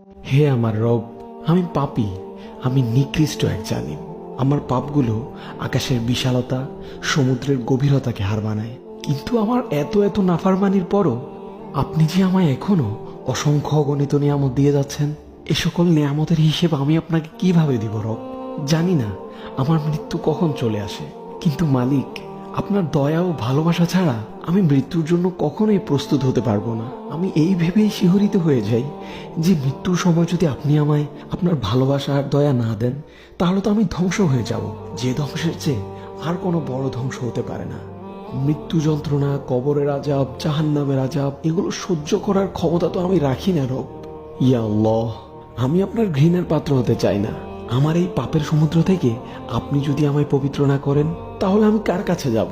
হে আমার রব, আমি পাপী, আমি নিকৃষ্ট এক জালিম। আমার পাপগুলো আকাশের বিশালতা, সমুদ্রের গভীরতাকে হার মানায়। কিন্তু আমার এত এত নাফরমানির পরও আপনি যে আমায় এখনো অসংখ্য অগণিত নিয়ামত দিয়ে যাচ্ছেন, এ সকল নিয়ামতের হিসেব আমি আপনাকে কিভাবে দিব রব? জানি না আমার মৃত্যু কখন চলে আসে, কিন্তু মালিক, আপনার দয়া ও ভালোবাসা ছাড়া আমি মৃত্যুর জন্য কখনোই প্রস্তুত হতে পারবো না। আমি এই ভেবেই শিহরিত হয়ে যাই যে মৃত্যুর সময় যদি আপনি আমায় আপনার ভালোবাসা আর দয়া না দেন, তাহলে তো আমি ধ্বংস হয়ে যাব, যে ধ্বংসের চেয়ে আর কোনো বড় ধ্বংস হতে পারে না। মৃত্যু যন্ত্রণা, কবরের আজাব, জাহান্নামের আজাব, এগুলো সহ্য করার ক্ষমতা তো আমি রাখি না রব। ইয়া আল্লাহ, আমি আপনার ঘৃণার পাত্র হতে চাই না। আমার এই পাপের সমুদ্র থেকে আপনি যদি আমায় পবিত্র না করেন, তাহলে আমি কার কাছে যাব?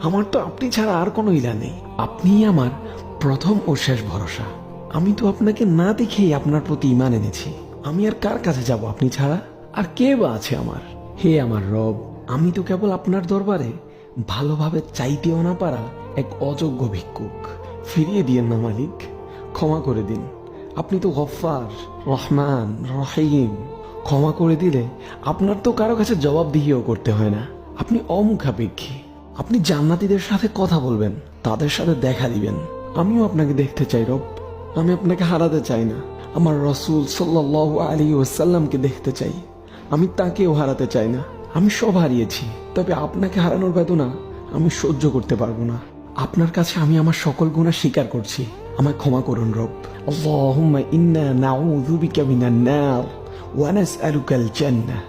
আমার তো আপনি ছাড়া আর কোনো ইলা নেই। আপনিই আমার প্রথম ও শেষ ভরসা। আমি তো আপনাকে না দেখেই আপনার প্রতি ঈমান এনেছি। আমি আর কার কাছে যাব আপনি ছাড়া? আর কে বা আছে আমার? হে আমার রব, আমি তো কেবল আপনার দরবারে ভালোভাবে চাইতেও না পারা এক অযোগ্য ভিক্ষুক। ফিরিয়ে দিয়েন না মালিক, ক্ষমা করে দিন। আপনি তো গফফার, রহমান, রহিম। ক্ষমা করে দিলে আপনার তো কারো কাছে জবাবদিহিও করতে হয় না। আপনি অমুখাপেক্ষী। আপনি জান্নাতীদের সাথে কথা বলবেন, তাদের সাথে দেখা দিবেন। আমিও আপনাকে দেখতে চাই রব। আমি আপনাকে হারাতে চাই না। আমার রসুল সাল্লাল্লাহু আলাইহি ওয়াসাল্লামকে দেখতে চাই। আমি তাকেও হারাতে চাই না। আমি সব হারিয়েছি, তবে আপনাকে হারানোর বেদনা আমি সহ্য করতে পারবো না। আপনার কাছে আমি আমার সকল গুনাহ স্বীকার করছি। আমায় ক্ষমা করুন রব। আল্লাহুম্মা ইন্না নাউযু বিকা মিনান নার ওয়া নাসআলুকাল জান্নাহ।